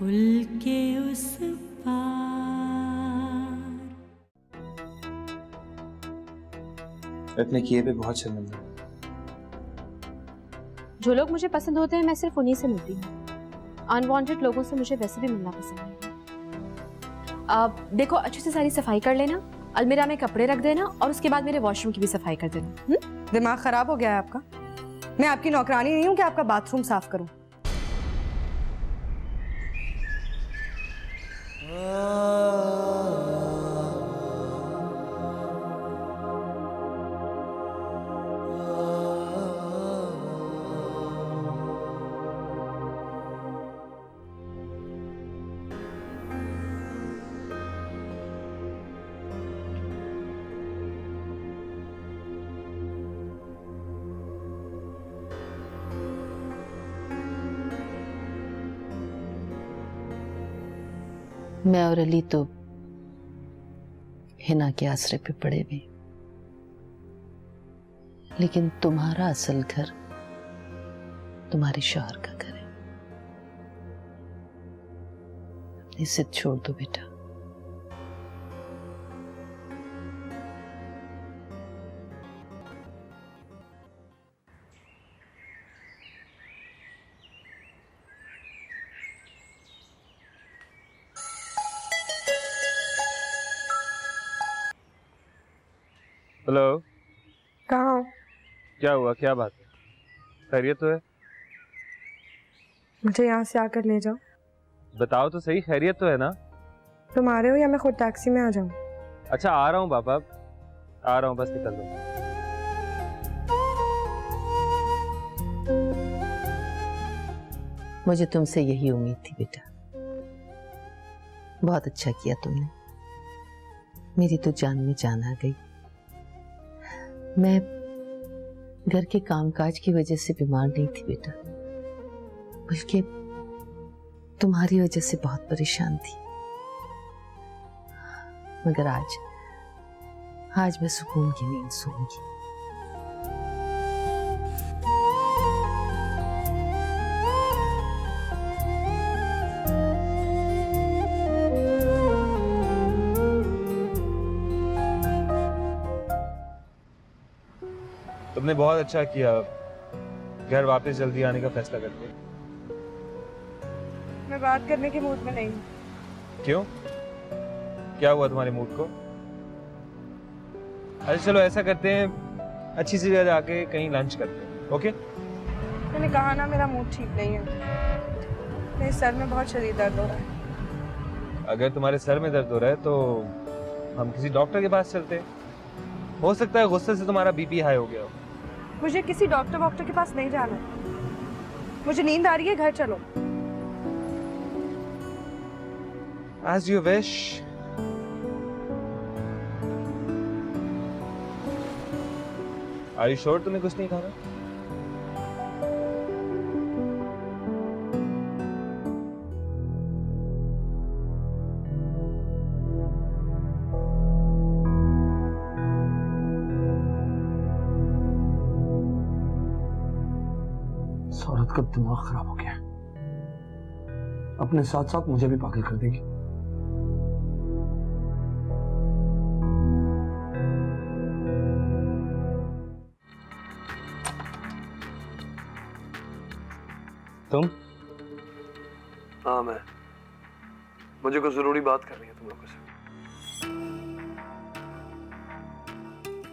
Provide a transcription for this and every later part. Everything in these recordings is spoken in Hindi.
पुल के उस पार। अपने किए पे बहुत शर्मिंदा हूं। जो लोग मुझे पसंद होते हैं मैं सिर्फ उन्हीं से मिलती हूँ। अनवांटेड लोगों से मुझे वैसे भी मिलना पसंद नहीं है। देखो अच्छे से सारी सफाई कर लेना, अलमीरा में कपड़े रख देना और उसके बाद मेरे वॉशरूम की भी सफाई कर देना। दिमाग खराब हो गया है आपका? मैं आपकी नौकरानी नहीं हूँ कि आपका बाथरूम साफ करूँ। मैं और अली तो हिना के आसरे पे पड़े भी, लेकिन तुम्हारा असल घर तुम्हारे शौहर का घर है। अपनी जिद छोड़ दो बेटा। हेलो, कहाँ हो? क्या हुआ? क्या बात है? खैरियत तो है? मुझे यहाँ से आकर ले जाओ। बताओ तो सही, खैरियत तो है ना? तुम आ रहे हो या मैं खुद टैक्सी में आ जाऊँ? अच्छा आ रहा हूँ बाबा, आ रहा हूँ, बस निकल दो। मुझे तुमसे यही उम्मीद थी बेटा। बहुत अच्छा किया तुमने, मेरी तो जान में जान आ गई। मैं घर के कामकाज की वजह से बीमार नहीं थी बेटा, बल्कि तुम्हारी वजह से बहुत परेशान थी। मगर आज मैं सुकून की नींद सोऊंगी। तुमने बहुत अच्छा किया घर वापस जल्दी आने का फैसला करके। मैं बात करने के मूड में नहीं हूँ। क्यों? क्या हुआ तुम्हारे मूड को? अच्छा चलो ऐसा करते हैं, अच्छी सी जगह जाके कहीं लंच करते हैं, ओके? मैंने कहा ना मेरा मूड ठीक नहीं है। मेरे सर में बहुत शदीद दर्द हो रहा है। अगर तुम्हारे सर में दर्द हो रहा है तो हम किसी डॉक्टर के पास चलते हैं। हो सकता है गुस्से से तुम्हारा बीपी हाई हो गया हो। मुझे किसी डॉक्टर के पास नहीं जाना। मुझे नींद आ रही है, घर चलो। As you wish. Are you sure तुम्हें कुछ नहीं खाना? औरत का दिमाग खराब हो गया, अपने साथ साथ मुझे भी पागल कर देगी। तुम? हाँ मैं, मुझे कुछ जरूरी बात करनी है तुम लोगों से।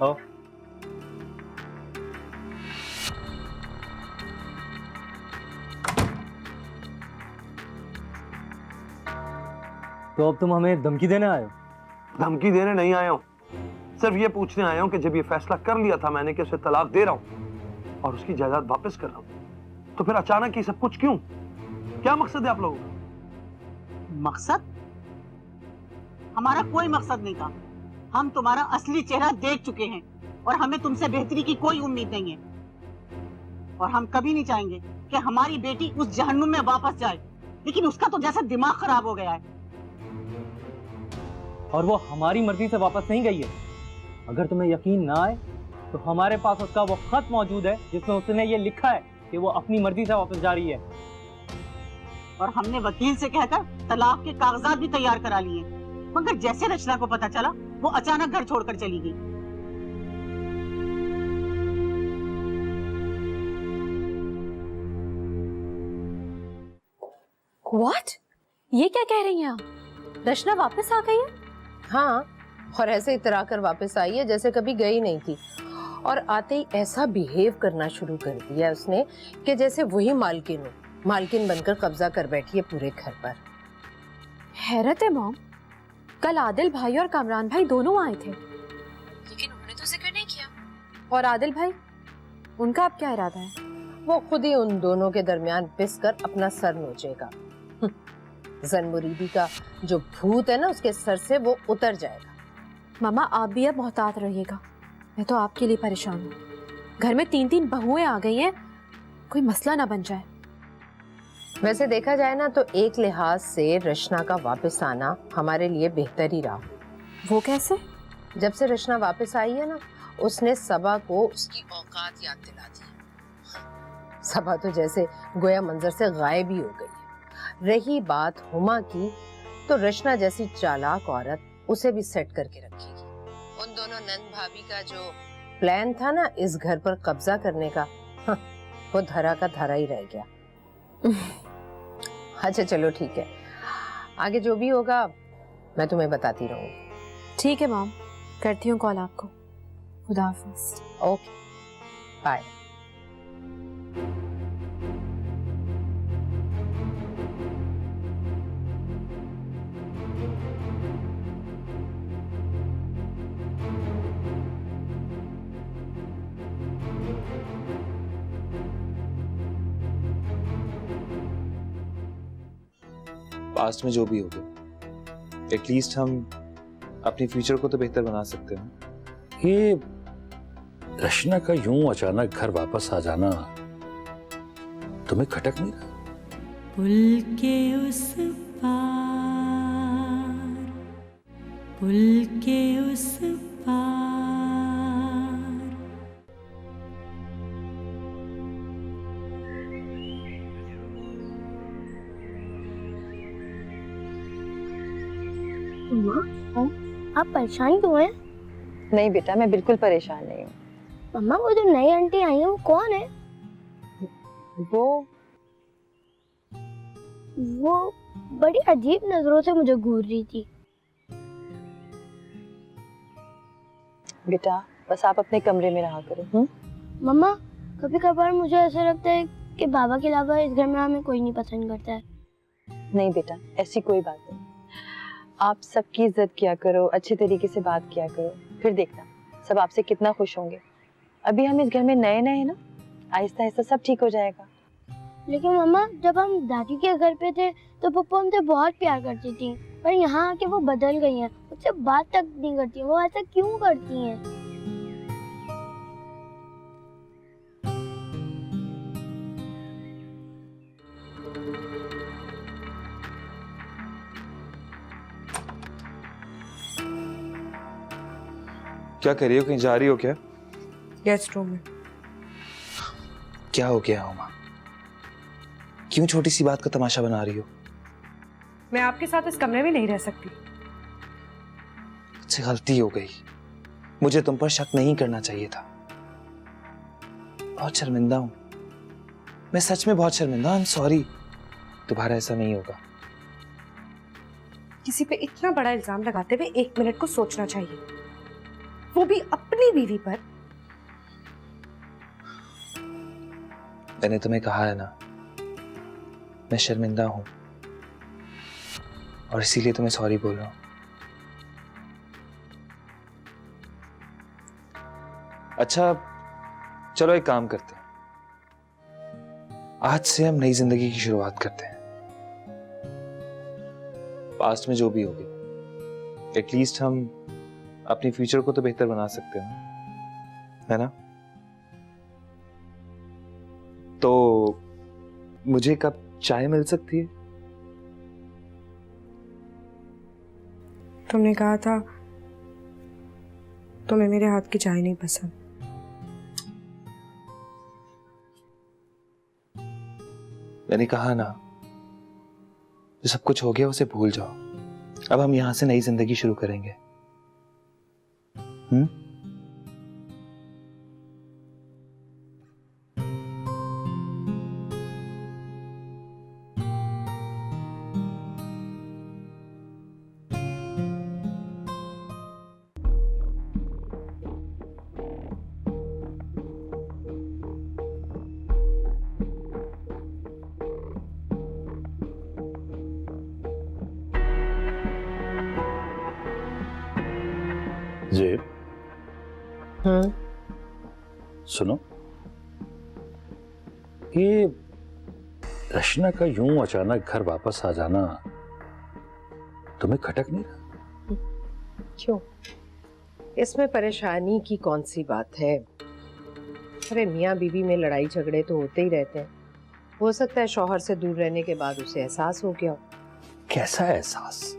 आओ। तो अब तुम हमें धमकी देने आए हो? धमकी देने नहीं आया हूँ, सिर्फ ये पूछने आया हूँ कि जब ये फैसला कर लिया था मैंने कि उसे तलाक दे रहा हूँ और उसकी जायदाद वापस कर रहा हूँ, तो फिर अचानक ये सब कुछ क्यों? क्या मकसद है आप लोगों का? मकसद? हमारा कोई मकसद नहीं था। हम तुम्हारा असली चेहरा देख चुके हैं और हमें तुमसे बेहतरी की कोई उम्मीद नहीं है। और हम कभी नहीं चाहेंगे कि हमारी बेटी उस जहन्नुम में वापस जाए, लेकिन उसका तो जैसे दिमाग खराब हो गया है। और वो हमारी मर्जी से वापस नहीं गई है। अगर तुम्हें यकीन ना आए तो हमारे पास उसका वो खत मौजूद है जिसमें उसने ये लिखा है कि वो अपनी मर्जी से वापस जा रही है। और हमने वकील से कहकर तलाक के कागजात भी तैयार करा लिए, मगर जैसे रचना को पता चला वो अचानक घर छोड़कर चली गई। व्हाट? ये क्या कह रही हैं आप? रचना वापस आ गई है? हाँ, और ऐसे इतरा कर वापस आई है जैसे कभी गई नहीं थी, और आते ही ऐसा बिहेव करना शुरू कर दिया उसने कि जैसे वही मालकिन बनकर कब्जा कर बैठी है पूरे घर पर। हैरत है मॉम, कल आदिल भाई और कामरान भाई दोनों आए थे, लेकिन उन्होंने तो जिक्र नहीं किया। और आदिल भाई, उनका अब क्या इरादा है? वो खुद ही उन दोनों के दरमियान पिस कर अपना सर नोचेगा। जन-मुरीदी का जो भूत है ना उसके सर से वो उतर जाएगा। मामा आप भी अब मोहतात रहिएगा, मैं तो आपके लिए परेशान हूँ। घर में 3-3 बहुएं आ गई हैं, कोई मसला ना बन जाए। वैसे देखा जाए ना तो एक लिहाज से रचना का वापस आना हमारे लिए बेहतर ही रहा। वो कैसे? जब से रचना वापस आई है ना, उसने सबा को उसकी औकात याद दिला दी। सबा तो जैसे गोया मंजर से गायब ही हो गई है। रही बात हुमा की, तो रचना जैसी चालाक औरत उसे भी सेट करके रखेगी। उन दोनों नंद भाभी का जो प्लान था ना इस घर पर कब्जा करने का, वो धरा का धरा ही रह गया। अच्छा चलो ठीक है, आगे जो भी होगा मैं तुम्हें बताती रहूंगी। ठीक है मॉम, करती हूँ कॉल आपको। खुदा हाफिज। Okay bye. पास्ट में जो भी हो गया, एटलीस्ट हम अपने फ्यूचर को तो बेहतर बना सकते हैं। ये रचना का यूं अचानक घर वापस आ जाना तुम्हें खटक नहीं रहा? पुल के उस पार आप परेशान क्यों हैं? नहीं बेटा, मैं बिल्कुल परेशान नहीं हूँ। मम्मा वो जो नई आंटी आई है वो कौन है? वो बड़ी अजीब नजरों से मुझे घूर रही थी। बेटा बस आप अपने कमरे में रहा करो। मम्मा कभी कभार मुझे ऐसा लगता है कि बाबा के अलावा इस घर में हमें कोई नहीं पसंद करता है। नहीं बेटा, ऐसी कोई बात नहीं। आप सबकी इज्जत किया करो, अच्छे तरीके से बात किया करो, फिर देखना सब आपसे कितना खुश होंगे। अभी हम इस घर में नए नए हैं ना, आहिस्ता आहिस्ता सब ठीक हो जाएगा। लेकिन मम्मा जब हम दादी के घर पे थे तो पप्पा हमसे बहुत प्यार करती थी, पर यहाँ आके वो बदल गई हैं, मुझसे बात तक नहीं करती। वो ऐसा क्यों करती हैं? क्या कर रही हो? कहीं जा रही हो क्या? गेस्ट रूम में। क्या हो गया हुमा? क्यों छोटी सी बात का तमाशा बना रही हो? मैं आपके साथ इस कमरे में नहीं रह सकती। मुझसे गलती हो गई, मुझे तुम पर शक नहीं करना चाहिए था। बहुत शर्मिंदा हूं मैं, सच में बहुत शर्मिंदा। I am sorry. दोबारा ऐसा नहीं होगा। किसी पे इतना बड़ा इल्जाम लगाते हुए 1 मिनट को सोचना चाहिए, वो भी अपनी बीवी पर। मैंने तुम्हें कहा है ना, मैं शर्मिंदा हूं और इसीलिए तुम्हें सॉरी बोल रहा हूं। अच्छा चलो एक काम करते हैं, आज से हम नई जिंदगी की शुरुआत करते हैं। पास्ट में जो भी हो गया, एटलीस्ट हम अपनी फ्यूचर को तो बेहतर बना सकते हैं, है ना? तो मुझे कब चाय मिल सकती है? तुमने कहा था तुम्हें मेरे हाथ की चाय नहीं पसंद। मैंने कहा ना, जो सब कुछ हो गया उसे भूल जाओ। अब हम यहां से नई जिंदगी शुरू करेंगे। जेब, सुनो, ये रचना का यूं अचानक घर वापस आ जाना तुम्हें खटक नहीं रहा? क्यों? इसमें परेशानी की कौन सी बात है? अरे मियाँ बीवी में लड़ाई झगड़े तो होते ही रहते हैं। हो सकता है शौहर से दूर रहने के बाद उसे एहसास हो गया हो। कैसा एहसास?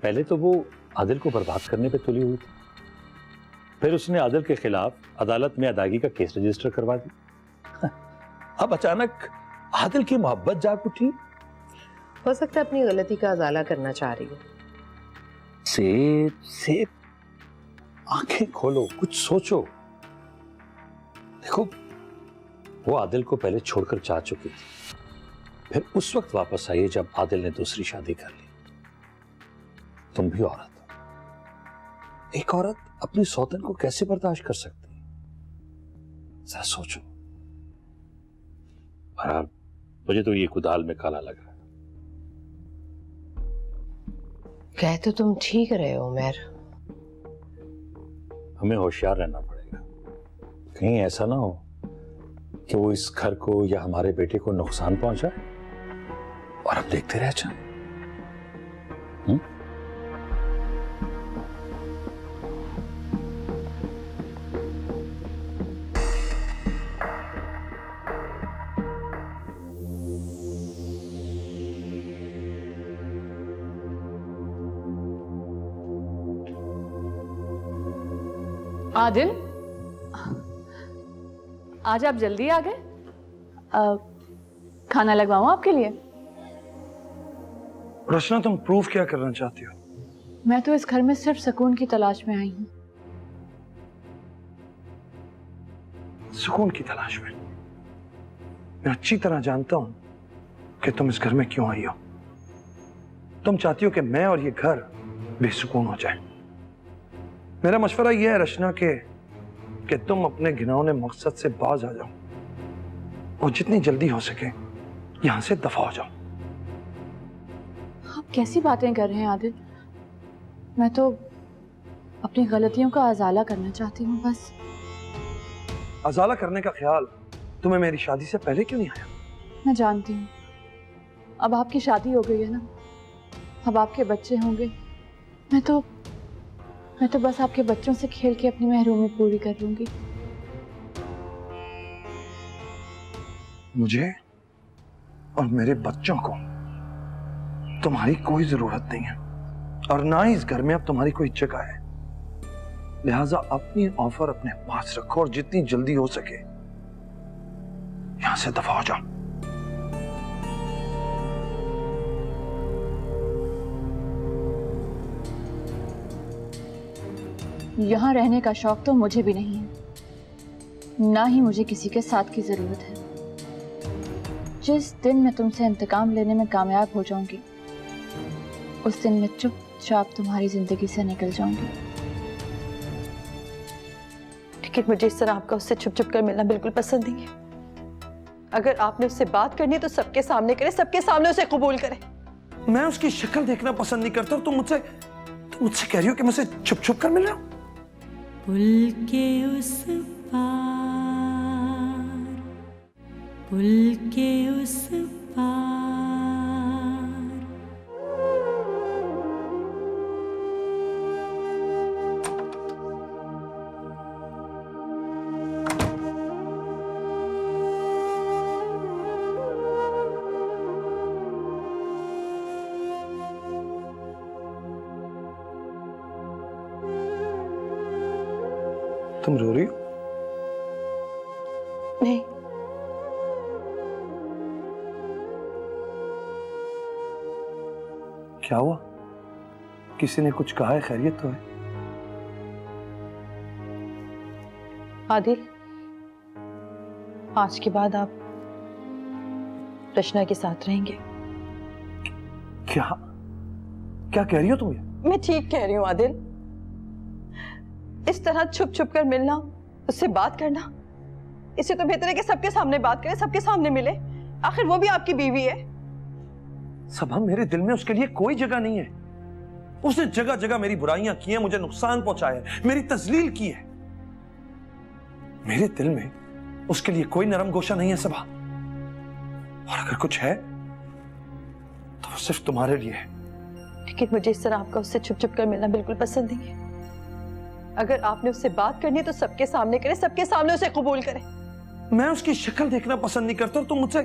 पहले तो वो आदिल को बर्बाद करने पे तुली हुई थी, फिर उसने आदिल के खिलाफ अदालत में अदायगी का केस रजिस्टर करवा दिया। अब अचानक आदिल की मोहब्बत जाग उठी। हो सकता है अपनी गलती का अजाला करना चाह रही हो। सेब, आंखें खोलो, कुछ सोचो। देखो, वो आदिल को पहले छोड़कर जा चुकी थी, फिर उस वक्त वापस आई जब आदिल ने दूसरी शादी कर ली। तुम भी औरत हो। एक औरत अपनी सौतन को कैसे बर्दाश्त कर सकती है? जरा सोचो। बहरहाल मुझे तो ये कुदाल में काला लग रहा है। कह तो तुम ठीक रहे हो उमर। हमें होशियार रहना पड़ेगा, कहीं ऐसा ना हो कि वो इस घर को या हमारे बेटे को नुकसान पहुंचाए और हम देखते रह जाएं। आदिल, आज आप जल्दी आ गए। खाना लगवाऊं आपके लिए? रचना, तुम प्रूव क्या करना चाहती हो? मैं तो इस घर में सिर्फ सुकून की तलाश में आई हूँ। सुकून की तलाश में? मैं अच्छी तरह जानता हूं कि तुम इस घर में क्यों आई हो। तुम चाहती हो कि मैं और ये घर बेसुकून हो जाए। मेरा मशवरा यह है रचना कि तुम अपने घिनौने मकसद से बाज आ जाओ और जितनी जल्दी हो सके यहां से दफा हो जाओ। आप कैसी बातें कर रहे हैं आदिल? मैं तो अपनी गलतियों का अजाला करना चाहती हूँ बस। अजाला करने का ख्याल तुम्हें मेरी शादी से पहले क्यों नहीं आया? मैं जानती हूँ, अब आपकी शादी हो गई है ना, अब आपके बच्चे होंगे। मैं तो बस आपके बच्चों से खेल के अपनी महरूमी पूरी कर लूंगी। मुझे और मेरे बच्चों को तुम्हारी कोई जरूरत नहीं है और ना ही इस घर में अब तुम्हारी कोई जगह है। लिहाजा अपनी ऑफर अपने पास रखो और जितनी जल्दी हो सके यहां से दफा हो जाओ। यहाँ रहने का शौक तो मुझे भी नहीं है, ना ही मुझे किसी के साथ की जरूरत है। जिस दिन मैं तुमसे इंतकाम लेने में कामयाब हो जाऊंगी, उस दिन मैं चुपचाप तुम्हारी जिंदगी से निकल जाऊंगी। लेकिन मुझे इस तरह आपका उससे छुप छुप कर मिलना बिल्कुल पसंद नहीं है। अगर आपने उससे बात करनी है तो सबके सामने करे, सबके सामने उसे कबूल करे। मैं उसकी शक्ल देखना पसंद नहीं करता और तुम मुझसे कह रही हो कि मुझसे छुप छुप कर मिल रहा हूं? पुल के उस पार, पुल के उस पार। तुम रो रही हो? नहीं, क्या हुआ? किसी ने कुछ कहा है? खैरियत तो है? आदिल, आज के बाद आप रचना के साथ रहेंगे। क्या क्या कह रही हो तुम? ये मैं ठीक कह रही हूँ आदिल। इस तरह छुप छुप कर मिलना, उससे बात करना, इससे तो बेहतर है कि सबके सामने बात करें, सबके सामने मिले। आखिर वो भी आपकी बीवी है। सबा, मेरे दिल में उसके लिए कोई जगह नहीं है। उसने जगह जगह मेरी बुराइयां की हैं, मुझे नुकसान पहुंचाया है, मेरी तजलील की है। मेरे दिल में उसके लिए कोई नरम गोशा नहीं है सबा। और अगर कुछ है तो वो सिर्फ तुम्हारे लिए है। लेकिन मुझे इस तरह आपका उससे छुप छुप कर मिलना बिल्कुल पसंद नहीं है। अगर आपने उससे बात करनी है तो सबके सामने करें, सबके सामने उसे कबूल करें। मैं उसकी शक्ल देखना पसंद नहीं करता और तुम मुझसे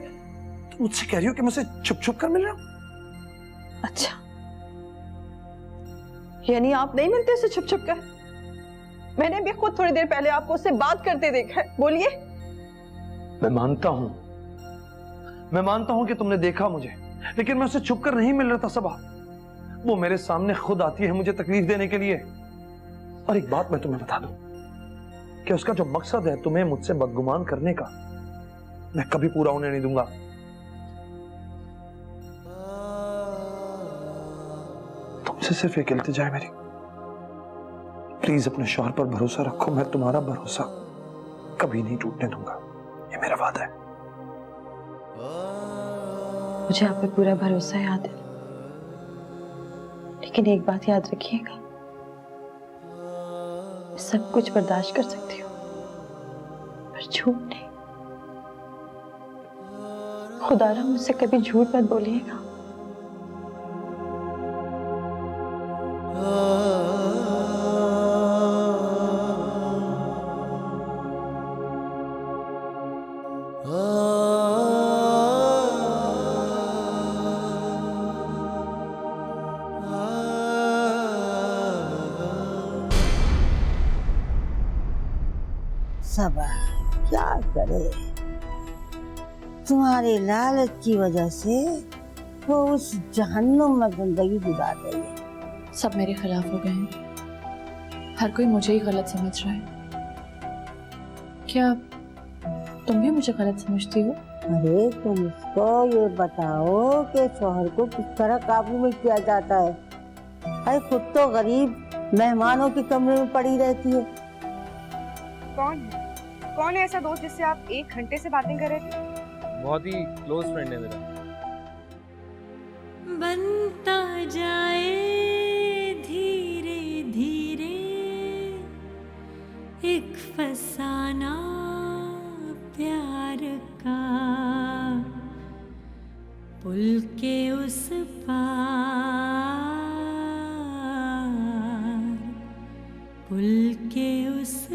कह रही हो कि मैं उसे छुप छुप कर मिल रहा हूं? अच्छा, यानी आप नहीं मिलते उससे छुप छुप कर? मैंने भी खुद थोड़ी देर पहले आपको उससे बात करते देखा है। बोलिए। मैं मानता हूं कि तुमने देखा मुझे, लेकिन मैं उसे छुप कर नहीं मिल रहा था सबा। वो मेरे सामने खुद आती है मुझे तकलीफ देने के लिए। और एक बात मैं तुम्हें बता दूं कि उसका जो मकसद है तुम्हें मुझसे बदगुमान करने का, मैं कभी पूरा होने नहीं दूंगा। तुमसे सिर्फ एक इल्तिजा है मेरी, प्लीज अपने शौहर पर भरोसा रखो। मैं तुम्हारा भरोसा कभी नहीं टूटने दूंगा, ये मेरा वादा है। मुझे आप पे पूरा भरोसा है आदिल, लेकिन एक बात याद रखिएगा, मैं सब कुछ बर्दाश्त कर सकती हूँ, पर झूठ नहीं। खुदारा मुझसे कभी झूठ मत बोलिएगा। सबा क्या करे, तुम्हारे लालच की वजह से वो उस जहन्नुम में जिंदगी गुजार रही है। सब मेरे खिलाफ हो गए हैं, हर कोई मुझे ही गलत समझ रहा है। क्या तुम भी मुझे गलत समझती हो? अरे तुम उसको ये बताओ कि शौहर को किस तरह काबू में किया जाता है। अरे खुद तो गरीब मेहमानों के कमरे में पड़ी रहती है। कौन है ऐसा दोस्त जिससे आप 1 घंटे से बातें कर रहे थे? बहुत ही क्लोज फ्रेंड है मेरा। बनता जाए धीरे धीरे एक फसाना प्यार का, पुल के उस पार, पुल के उस